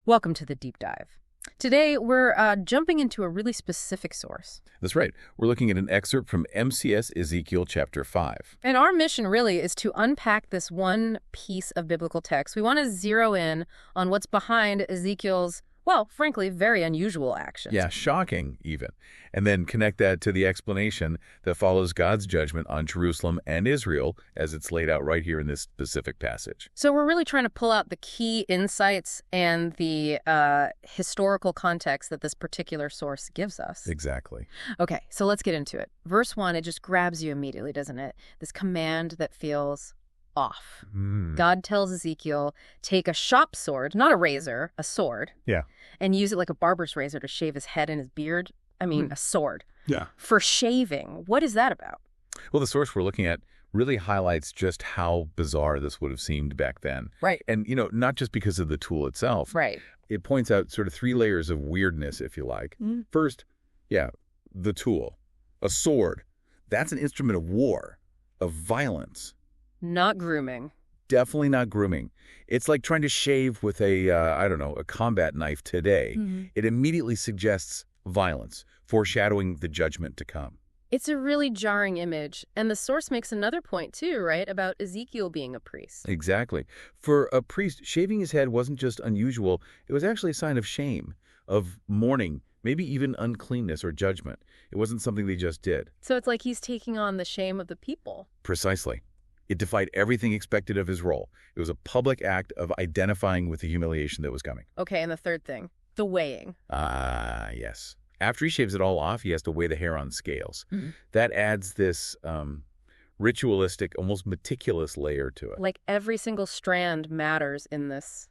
Welcome to the deep dive. Today, we're jumping into a really specific source. That's right. We're looking at an excerpt from MCS Ezekiel chapter 5. And our mission really is to unpack this one piece of biblical text. We want to zero in on what's behind Ezekiel's, well, frankly, very unusual actions. Yeah, shocking even. And then connect that to the explanation that follows God's judgment on Jerusalem and Israel as it's laid out right here in this specific passage. So we're really trying to pull out the key insights and the historical context that this particular source gives us. Exactly. Okay, so let's get into it. Verse 1, it just grabs you immediately, doesn't it? This command that feels off. God tells Ezekiel, take a shop sword, not a razor, a sword. Yeah. And use it like a barber's razor to shave his head and his beard. I mean, a sword. Yeah. For shaving. What is that about? Well, the source we're looking at really highlights just how bizarre this would have seemed back then. Right. And, not just because of the tool itself. Right. It points out sort of three layers of weirdness, if you like. First, the tool. A sword. That's an instrument of war, of violence. Not grooming. Definitely not grooming. It's like trying to shave with a combat knife today. It immediately suggests violence, foreshadowing the judgment to come. It's a really jarring image. And the source makes another point, too, right, about Ezekiel being a priest. Exactly. For a priest, shaving his head wasn't just unusual. It was actually a sign of shame, of mourning, maybe even uncleanness or judgment. It wasn't something they just did. So it's like he's taking on the shame of the people. Precisely. It defied everything expected of his role. It was a public act of identifying with the humiliation that was coming. Okay, and the third thing, the weighing. Yes. After he shaves it all off, he has to weigh the hair on scales. That adds this ritualistic, almost meticulous layer to it. Like every single strand matters in this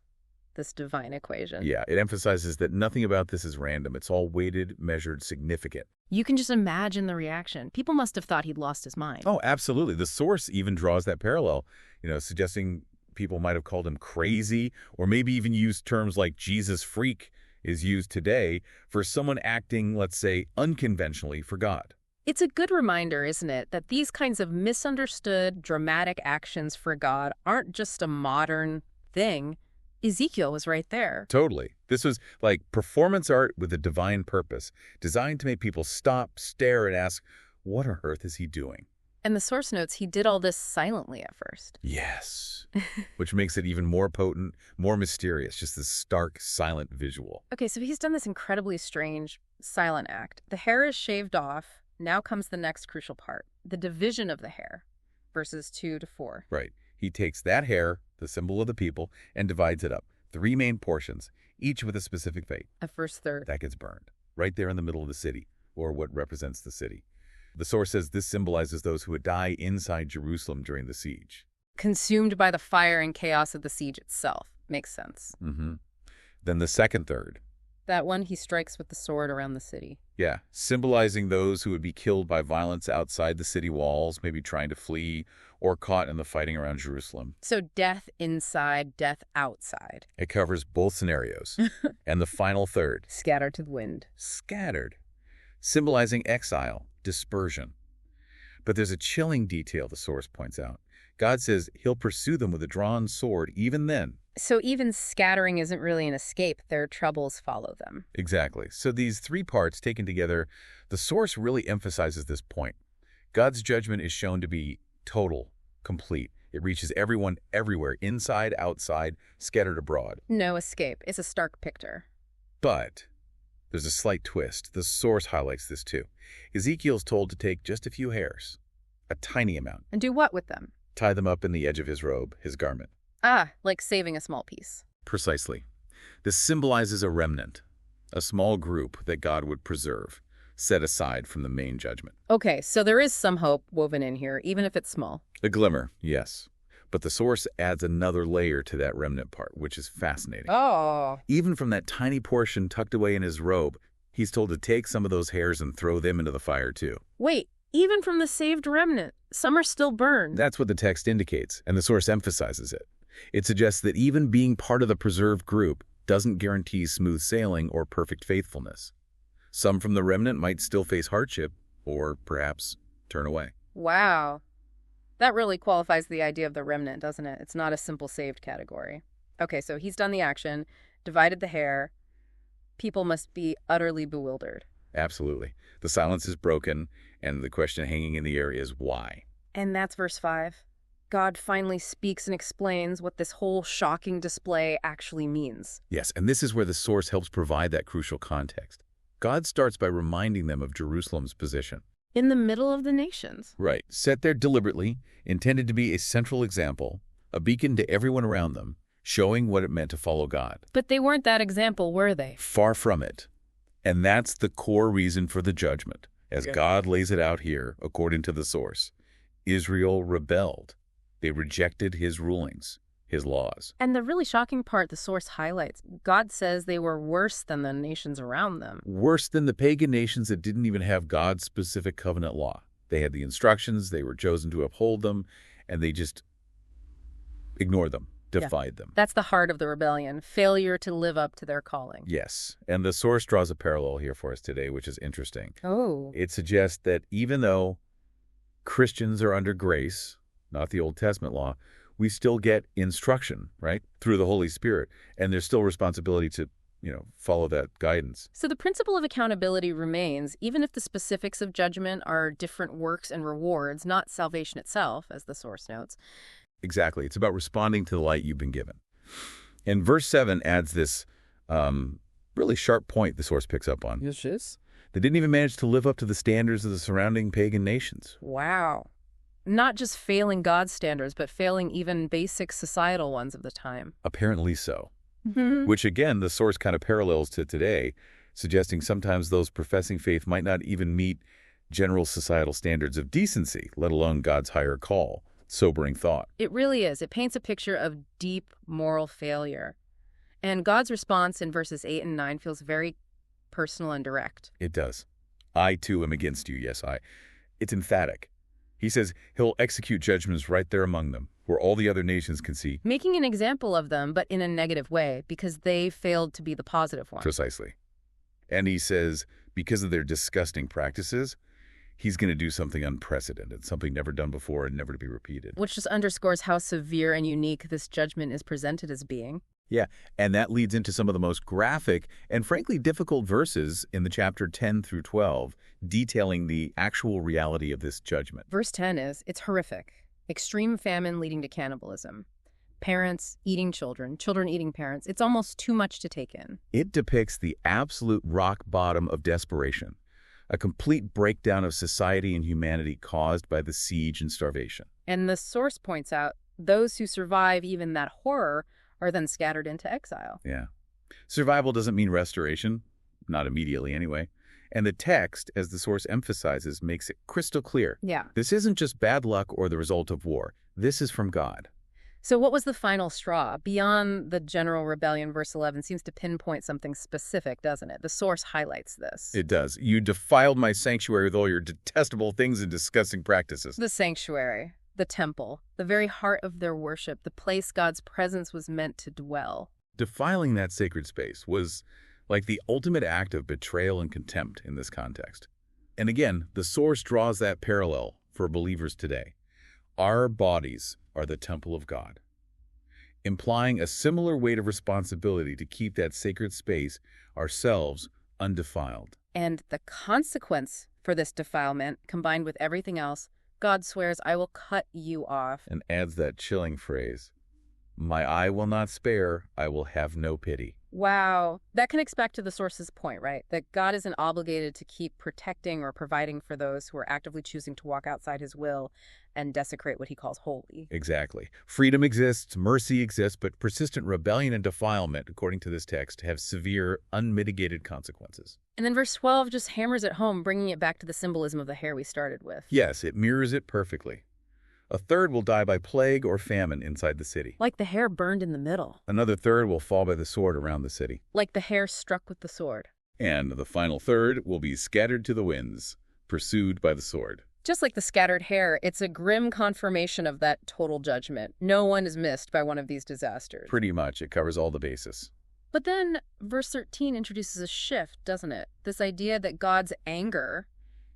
divine equation. Yeah, it emphasizes that nothing about this is random. It's all weighted, measured, significant. You can just imagine the reaction. People must have thought he'd lost his mind. Oh, absolutely. The source even draws that parallel, suggesting people might have called him crazy, or maybe even used terms like Jesus freak is used today for someone acting, let's say, unconventionally for God. It's a good reminder, isn't it, that these kinds of misunderstood, dramatic actions for God aren't just a modern thing. Ezekiel was right there. Totally. This was like performance art with a divine purpose, designed to make people stop, stare, and ask, what on earth is he doing? And the source notes he did all this silently at first. Yes. Which makes it even more potent, more mysterious, just this stark, silent visual. Okay, so he's done this incredibly strange, silent act. The hair is shaved off. Now comes the next crucial part, the division of the hair, verses 2 to 4. Right. He takes that hair, the symbol of the people, and divides it up. 3 main portions, each with a specific fate. At first third. That gets burned, right there in the middle of the city, or what represents the city. The source says this symbolizes those who would die inside Jerusalem during the siege. Consumed by the fire and chaos of the siege itself. Makes sense. Then the second third. That one he strikes with the sword around the city. Yeah, symbolizing those who would be killed by violence outside the city walls, maybe trying to flee, or caught in the fighting around Jerusalem. So death inside, death outside. It covers both scenarios. And the final third. Scattered to the wind. Scattered. Symbolizing exile, dispersion. But there's a chilling detail the source points out. God says he'll pursue them with a drawn sword even then. So even scattering isn't really an escape. Their troubles follow them. Exactly. So these 3 parts taken together, the source really emphasizes this point. God's judgment is shown to be total, complete. It reaches everyone everywhere, inside, outside, scattered abroad. No escape. It's a stark picture. But there's a slight twist. The source highlights this too. Ezekiel's told to take just a few hairs, a tiny amount. And do what with them? Tie them up in the edge of his robe, his garment. Like saving a small piece. Precisely. This symbolizes a remnant, a small group that God would preserve, set aside from the main judgment. Okay, so there is some hope woven in here, even if it's small. A glimmer, yes. But the source adds another layer to that remnant part, which is fascinating. Oh. Even from that tiny portion tucked away in his robe, he's told to take some of those hairs and throw them into the fire too. Wait, even from the saved remnant, some are still burned. That's what the text indicates, and the source emphasizes it. It suggests that even being part of the preserved group doesn't guarantee smooth sailing or perfect faithfulness. Some from the remnant might still face hardship, or perhaps turn away. Wow. That really qualifies the idea of the remnant, doesn't it? It's not a simple saved category. Okay, so he's done the action. divided the hair. People must be utterly bewildered. Absolutely. The silence is broken, and the question hanging in the air is why? And that's verse 5. God finally speaks and explains what this whole shocking display actually means. Yes, and this is where the source helps provide that crucial context. God starts by reminding them of Jerusalem's position. In the middle of the nations. Right. Set there deliberately, intended to be a central example, a beacon to everyone around them, showing what it meant to follow God. But they weren't that example, were they? Far from it. And that's the core reason for the judgment. As God lays it out here, according to the source, Israel rebelled. They rejected his rulings, his laws. And the really shocking part the source highlights, God says they were worse than the nations around them. Worse than the pagan nations that didn't even have God's specific covenant law. They had the instructions, they were chosen to uphold them, and they just ignored them, defied them. That's the heart of the rebellion, failure to live up to their calling. Yes, and the source draws a parallel here for us today, which is interesting. Oh. It suggests that even though Christians are under grace, not the Old Testament law, we still get instruction, right, through the Holy Spirit, and there's still responsibility to, follow that guidance. So the principle of accountability remains, even if the specifics of judgment are different works and rewards, not salvation itself, as the source notes. Exactly. It's about responding to the light you've been given. And verse 7 adds this really sharp point the source picks up on. Yes. They didn't even manage to live up to the standards of the surrounding pagan nations. Wow. Not just failing God's standards, but failing even basic societal ones of the time. Apparently so. Which, again, the source kind of parallels to today, suggesting sometimes those professing faith might not even meet general societal standards of decency, let alone God's higher call. Sobering thought. It really is. It paints a picture of deep moral failure. And God's response in verses 8 and 9 feels very personal and direct. It does. I, too, am against you. Yes, I. It's emphatic. He says he'll execute judgments right there among them, where all the other nations can see. Making an example of them, but in a negative way, because they failed to be the positive one. Precisely. And he says, because of their disgusting practices, he's going to do something unprecedented, something never done before and never to be repeated. Which just underscores how severe and unique this judgment is presented as being. Yeah, and that leads into some of the most graphic and frankly difficult verses in the chapter 10 through 12, detailing the actual reality of this judgment. Verse 10 is, it's horrific. Extreme famine leading to cannibalism. Parents eating children, children eating parents. It's almost too much to take in. It depicts the absolute rock bottom of desperation, a complete breakdown of society and humanity caused by the siege and starvation. And the source points out, those who survive even that horror are then scattered into exile. Yeah. Survival doesn't mean restoration, not immediately anyway. And the text, as the source emphasizes, makes it crystal clear. Yeah. This isn't just bad luck or the result of war. This is from God. So what was the final straw? Beyond the general rebellion, verse 11 seems to pinpoint something specific, doesn't it? The source highlights this. It does. You defiled my sanctuary with all your detestable things and disgusting practices. The sanctuary, the temple, the very heart of their worship, the place God's presence was meant to dwell. Defiling that sacred space was like the ultimate act of betrayal and contempt in this context. And again, the source draws that parallel for believers today. Our bodies are the temple of God, implying a similar weight of responsibility to keep that sacred space, ourselves, undefiled. And the consequence for this defilement, combined with everything else, God swears, I will cut you off. And adds that chilling phrase, my eye will not spare, I will have no pity. Wow. That connects back to the source's point, right? That God isn't obligated to keep protecting or providing for those who are actively choosing to walk outside his will and desecrate what he calls holy. Exactly. Freedom exists, mercy exists, but persistent rebellion and defilement, according to this text, have severe, unmitigated consequences. And then verse 12 just hammers it home, bringing it back to the symbolism of the hair we started with. Yes, it mirrors it perfectly. A third will die by plague or famine inside the city. Like the hair burned in the middle. Another third will fall by the sword around the city. Like the hair struck with the sword. And the final third will be scattered to the winds, pursued by the sword. Just like the scattered hair, it's a grim confirmation of that total judgment. No one is missed by one of these disasters. Pretty much. It covers all the bases. But then verse 13 introduces a shift, doesn't it? This idea that God's anger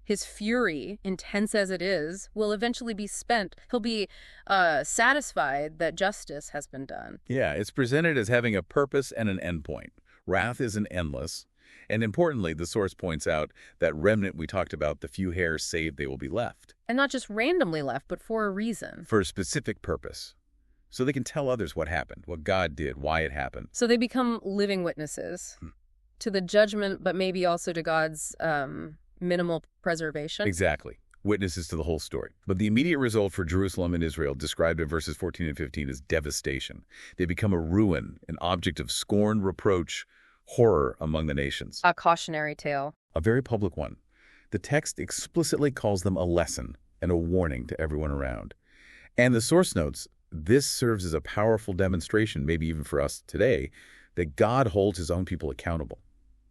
His fury, intense as it is, will eventually be spent. He'll be satisfied that justice has been done. Yeah, it's presented as having a purpose and an endpoint. Wrath isn't endless. And importantly, the source points out that remnant we talked about, the few hairs saved, they will be left. And not just randomly left, but for a reason. For a specific purpose. So they can tell others what happened, what God did, why it happened. So they become living witnesses to the judgment, but maybe also to God's minimal preservation. Exactly. Witnesses to the whole story. But the immediate result for Jerusalem and Israel, described in verses 14 and 15, is devastation. They become a ruin, an object of scorn, reproach, horror among the nations. A cautionary tale. A very public one. The text explicitly calls them a lesson and a warning to everyone around. And the source notes, this serves as a powerful demonstration, maybe even for us today, that God holds his own people accountable.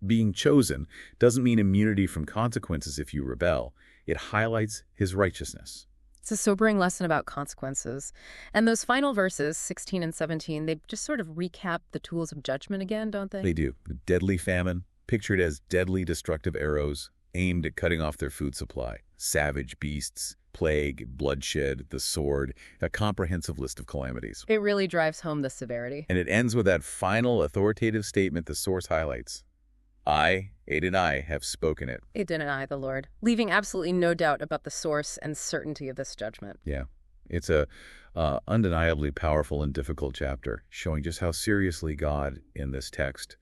Being chosen doesn't mean immunity from consequences if you rebel. It highlights his righteousness. It's a sobering lesson about consequences. And those final verses, 16 and 17, they just sort of recap the tools of judgment again, don't they? They do. The deadly famine, pictured as deadly destructive arrows aimed at cutting off their food supply. Savage beasts, plague, bloodshed, the sword, a comprehensive list of calamities. It really drives home the severity. And it ends with that final authoritative statement the source highlights. I, Adonai, have spoken it. It deny the Lord, leaving absolutely no doubt about the source and certainty of this judgment. Yeah, it's a undeniably powerful and difficult chapter, showing just how seriously God, in this text,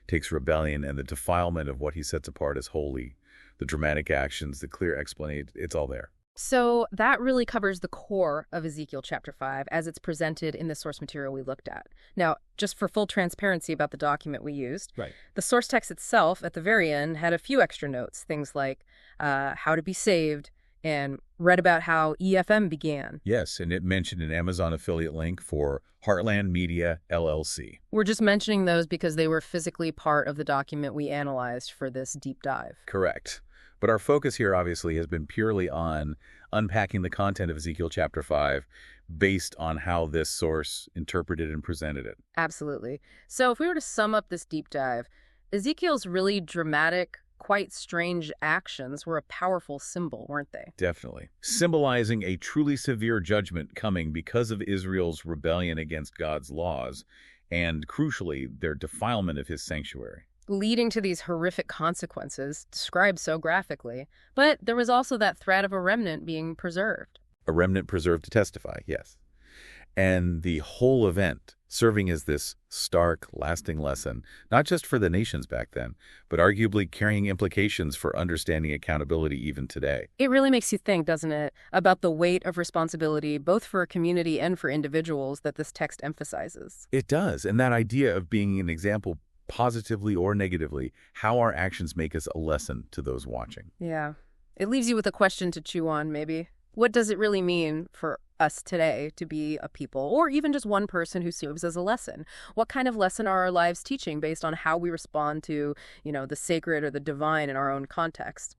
takes rebellion and the defilement of what he sets apart as holy, the dramatic actions, the clear explanation, it's all there. So that really covers the core of Ezekiel chapter 5 as it's presented in the source material we looked at. Now, just for full transparency about the document we used, the source text itself at the very end had a few extra notes, things like how to be saved and read about how EFM began. Yes, and it mentioned an Amazon affiliate link for Heartland Media, LLC. We're just mentioning those because they were physically part of the document we analyzed for this deep dive. Correct. But our focus here, obviously, has been purely on unpacking the content of Ezekiel chapter 5 based on how this source interpreted and presented it. Absolutely. So if we were to sum up this deep dive, Ezekiel's really dramatic, quite strange actions were a powerful symbol, weren't they? Definitely. Symbolizing a truly severe judgment coming because of Israel's rebellion against God's laws and, crucially, their defilement of his sanctuary. Leading to these horrific consequences described so graphically. But there was also that threat of a remnant being preserved. A remnant preserved to testify, yes. And the whole event serving as this stark, lasting lesson, not just for the nations back then, but arguably carrying implications for understanding accountability even today. It really makes you think, doesn't it, about the weight of responsibility, both for a community and for individuals, that this text emphasizes. It does, and that idea of being an example positively or negatively, how our actions make us a lesson to those watching. Yeah. It leaves you with a question to chew on, maybe. What does it really mean for us today to be a people, or even just one person who serves as a lesson? What kind of lesson are our lives teaching based on how we respond to, the sacred or the divine in our own context?